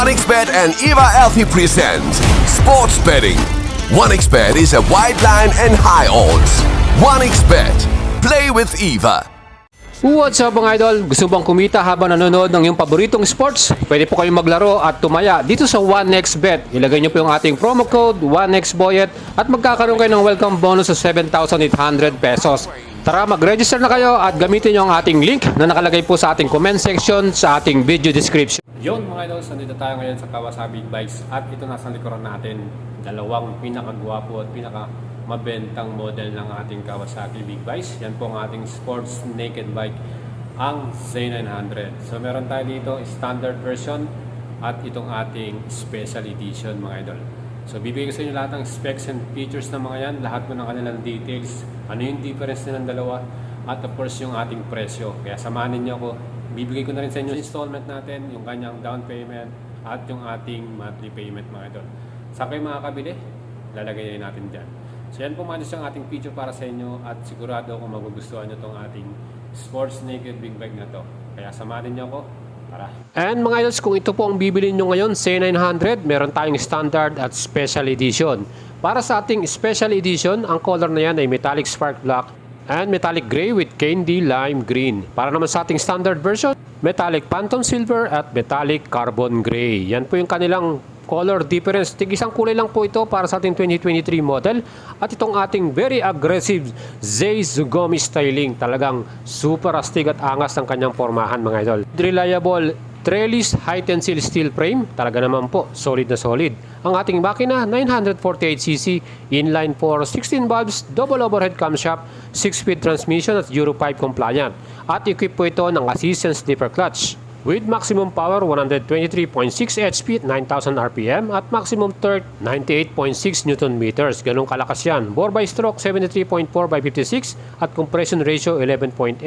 1xBet and Eva Alfie present Sports Betting. 1xBet is a wide line and high odds. 1xBet. Play with Eva. What's up mga idol? Gusto bang kumita habang nanonood ng iyong paboritong sports? Pwede po kayong maglaro at tumaya dito sa 1xBet. Ilagay niyo po yung ating promo code 1xBoyet at magkakaroon kayo ng welcome bonus sa 7,800 pesos. Tara, mag-register na kayo at gamitin niyo ang ating link na nakalagay po sa ating comment section sa ating video description. Yon mga idol, nandito tayo ngayon sa Kawasaki Bikes at ito nasa likuran natin, dalawang pinakagwapo at mabentang model ng ating Kawasaki Big Bikes. Yan po ang ating sports naked bike, ang Z900. So meron tayo dito standard version at itong ating special edition mga idol. So bibigay ko sa inyo lahat ng specs and features ng mga yan, lahat po ng kanilang details, ano yung difference nilang dalawa, at of course yung ating presyo. Kaya samahan niyo ako, bibigay ko na rin sa inyo installment natin, yung kanyang down payment at yung ating monthly payment mga idol. Sa kayo makakabili, lalagay natin dyan. So yan po mga ang ating video para sa inyo at sigurado kung magugustuhan nyo itong ating sports naked big bike na to. Kaya samahan niyo ako. Tara. And mga idols, kung ito po ang bibili nyo ngayon, Z900, meron tayong standard at special edition. Para sa ating special edition, ang color na yan ay metallic spark black and metallic gray with candy lime green. Para naman sa ating standard version, metallic phantom silver at metallic carbon gray. Yan po yung kanilang color difference. Tig-isang kulay lang po ito para sa ating 2023 model. At itong ating very aggressive Zugami styling. Talagang super astig at angas ng kanyang formahan mga idol. Reliable trellis high tensile steel frame. Talaga naman po, solid na solid. Ang ating makina, 948cc, inline 4, 16 valves, double overhead camshaft, 6-speed transmission at Euro 5 compliant. At equip po ito ng assist and slipper clutch. With maximum power 123.6 HP at 9,000 RPM at maximum torque 98.6 Nm. Ganong kalakas yan. Bore by stroke 73.4 by 56 at compression ratio 11.8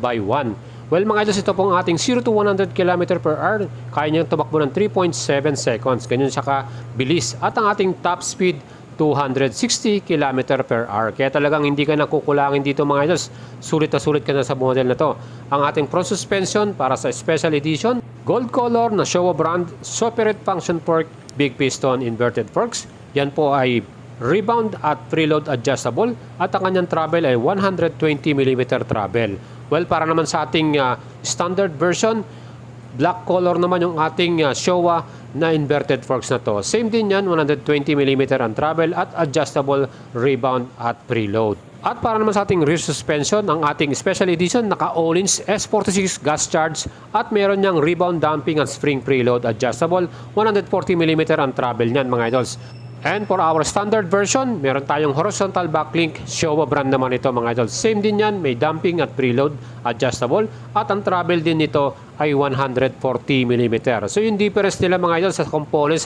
by 1. Well mga idols, ito pong ating 0 to 100 km per hour. Kaya niyang tumakbo ng 3.7 seconds. Ganyan siya kabilis. At ang ating top speed 260 km per hour. Kaya talagang hindi ka nakukulangin dito mga idols. Sulit na sulit ka na sa model na to. Ang ating front suspension para sa special edition, gold color na Showa brand, separate function fork, big piston inverted forks. Yan po ay rebound at preload adjustable at ang kanyang travel ay 120 mm travel. Well, para naman sa ating standard version, black color naman yung ating Showa na inverted forks na to. Same din yan, 120 mm ang travel at adjustable rebound at preload. At para naman sa ating rear suspension, ang ating special edition naka Öhlins S46 gas charge at meron niyang rebound damping at spring preload adjustable, 140 mm ang travel niyan mga idols. And for our standard version, meron tayong horizontal backlink, Showa brand naman ito mga idols. Same din yan, may damping at preload adjustable at ang travel din nito ay 140 mm. So yung difference nila mga idols sa components,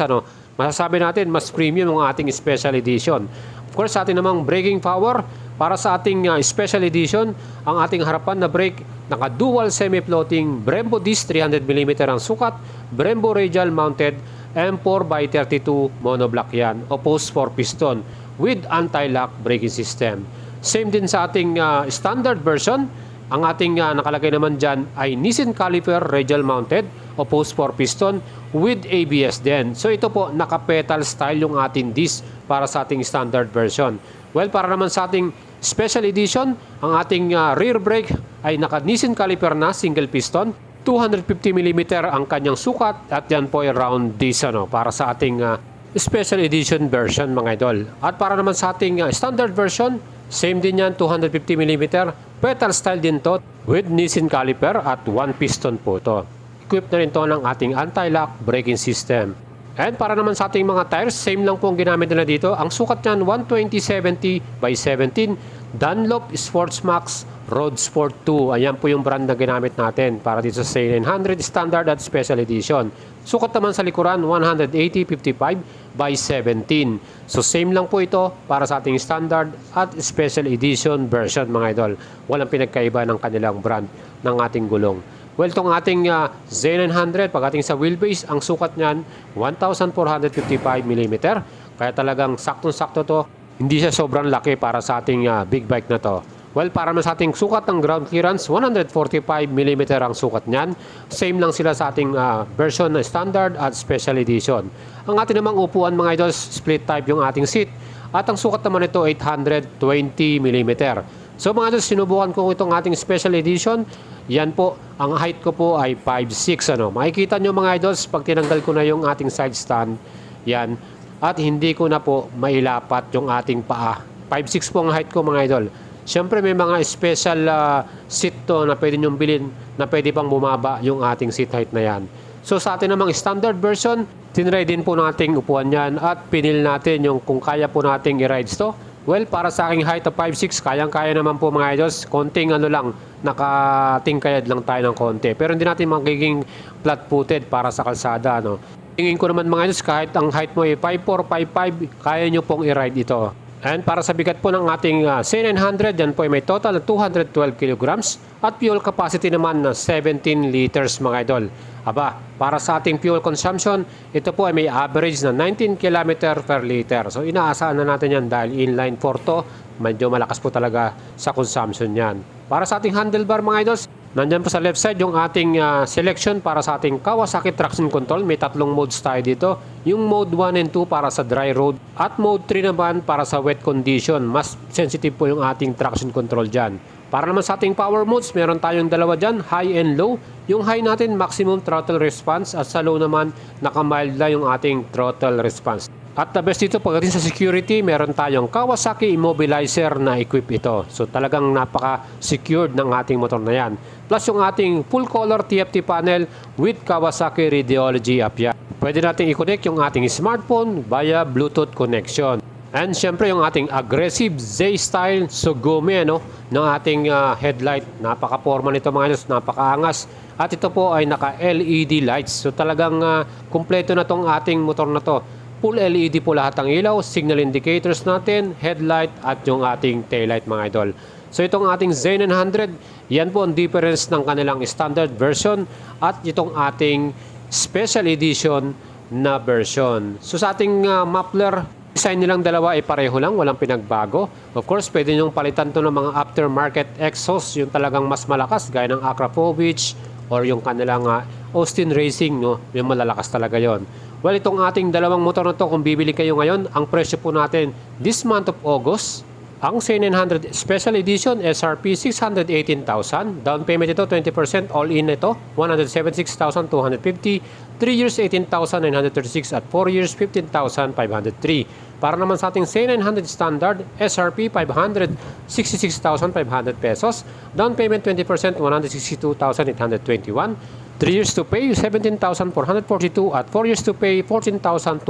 masasabi natin mas premium ang ating special edition. Of course, sa ating namang braking power, para sa ating special edition, ang ating harapan na brake, naka-dual semi-floating Brembo disc 300 mm ang sukat, Brembo radial mounted M4x32 monoblock yan o post 4 piston with anti-lock braking system. Same din sa ating standard version. Ang ating nakalagay naman dyan ay Nissin caliper radial mounted o post 4 piston with ABS din. So ito po naka-pedal style yung ating disc para sa ating standard version. Well, para naman sa ating special edition, ang ating rear brake ay naka-Nissin caliper na single piston. 250 mm ang kanyang sukat at yan po ay round disc para sa ating special edition version mga idol. At para naman sa ating standard version, same din yan, 250 mm, pedal style din to with Nissin caliper at one piston po to. Equipped na rin to ng ating anti-lock braking system. And para naman sa ating mga tires, same lang po ang ginamit nila dito. Ang sukat niyan 120/70 by 17 Dunlop Sportsmax Road Sport 2. Ayan po yung brand na ginamit natin para dito sa Z900 Standard at Special Edition. Sukat naman sa likuran 180/55 by 17. So same lang po ito para sa ating Standard at Special Edition version mga idol. Walang pinagkaiba ng kanilang brand ng ating gulong. Well, itong ating Z900, pagdating sa wheelbase, ang sukat niyan 1,455 mm. Kaya talagang saktong-sakto to. Hindi siya sobrang laki para sa ating big bike na to. Well, para naman sa ating sukat ng ground clearance, 145mm ang sukat niyan. Same lang sila sa ating version na standard at special edition. Ang ating namang upuan mga idols, split type yung ating seat. At ang sukat naman ito 820mm. So mga idols, sinubukan ko itong ating special edition. Yan po, ang height ko po ay 5'6". Makikita nyo mga idols, pag tinanggal ko na yung ating side stand, yan. At hindi ko na po mailapat yung ating paa. 5'6" po ang height ko mga idol. Siyempre may mga special seat to na pwede nyong bilhin na pwede pang bumaba yung ating seat height na yan. So sa atin namang standard version, tinry din po nating upuan yan at pinil natin yung kung kaya po nating i-rides to. Well, para sa aking height of 5'6", kayang-kaya naman po mga idols. Konting ano lang, nakatingkayad lang tayo ng konti. Pero hindi natin magiging flat-footed para sa kalsada. Tingin ko naman mga idols, kahit ang height mo ay 5'4", 5'5", kaya nyo pong i-ride ito. And para sa bigat po ng ating C900, yan po ay may total na 212 kilograms at fuel capacity naman na 17 liters mga idol. Aba, para sa ating fuel consumption, ito po ay may average na 19 km per liter. So inaasahan na natin yan dahil inline 4 to, medyo malakas po talaga sa consumption yan. Para sa ating handlebar mga idols, nandyan po sa left side yung ating selection para sa ating Kawasaki traction control. May tatlong modes tayo dito. Yung mode 1 and 2 para sa dry road at mode 3 naman para sa wet condition. Mas sensitive po yung ating traction control dyan. Para naman sa ating power modes, meron tayong dalawa dyan, high and low. Yung high natin, maximum throttle response at sa low naman, naka-mild na yung ating throttle response. At the best dito, pagdating sa security, meron tayong Kawasaki Immobilizer na equip ito. So talagang napaka-secured ng ating motor na yan. Plus yung ating full color TFT panel with Kawasaki Radiology app yan. Pwede natin i-connect yung ating smartphone via Bluetooth connection. And syempre yung ating aggressive Z-style Sugumi ng ating headlight. Napaka-formal nito mga idols, napaka-angas. At ito po ay naka-LED lights. So talagang kumpleto na tong ating motor na to. Full LED po lahat ang ilaw, signal indicators natin, headlight at yung ating taillight mga idol. So itong ating Z900, yan po ang difference ng kanilang standard version at itong ating special edition na version. So sa ating muffler, design nilang dalawa ay pareho lang, walang pinagbago. Of course, pwede nyong palitan to ng mga aftermarket exhaust, yung talagang mas malakas, gaya ng Akrapovic or yung kanilang Austin Racing, yung malalakas talaga yon. Well, itong ating dalawang motor na to, kung bibili kayo ngayon, ang presyo po natin this month of August, ang C900 Special Edition, SRP 618,000. Down payment ito, 20%. All-in ito, 176,250. 3 years, 18,936 at 4 years, 15,503. Para naman sa ating C900 Standard, SRP 566,500 pesos. Down payment 20%, 162,821. 3 years to pay, 17,442 at 4 years to pay, 14,294.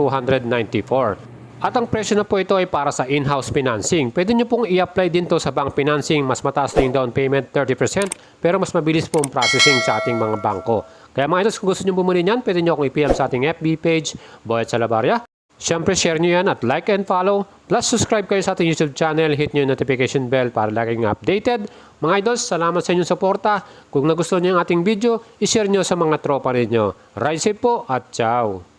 At ang presyo na po ito ay para sa in-house financing. Pwede nyo pong i-apply din to sa bank financing. Mas mataas na yung down payment, 30%, pero mas mabilis po ang processing sa ating mga bangko. Kaya mga idols, kung gusto nyo bumili niyan, pwede nyo akong i-PM sa ating FB page, Boyet Salabarria. Siyempre, share nyo yan at like and follow. Plus, subscribe kayo sa ating YouTube channel. Hit nyo yung notification bell para laging updated. Mga idols, salamat sa inyong suporta. Kung nagustuhan nyo yung ating video, i-share nyo sa mga tropa ninyo. Ride safe po at ciao!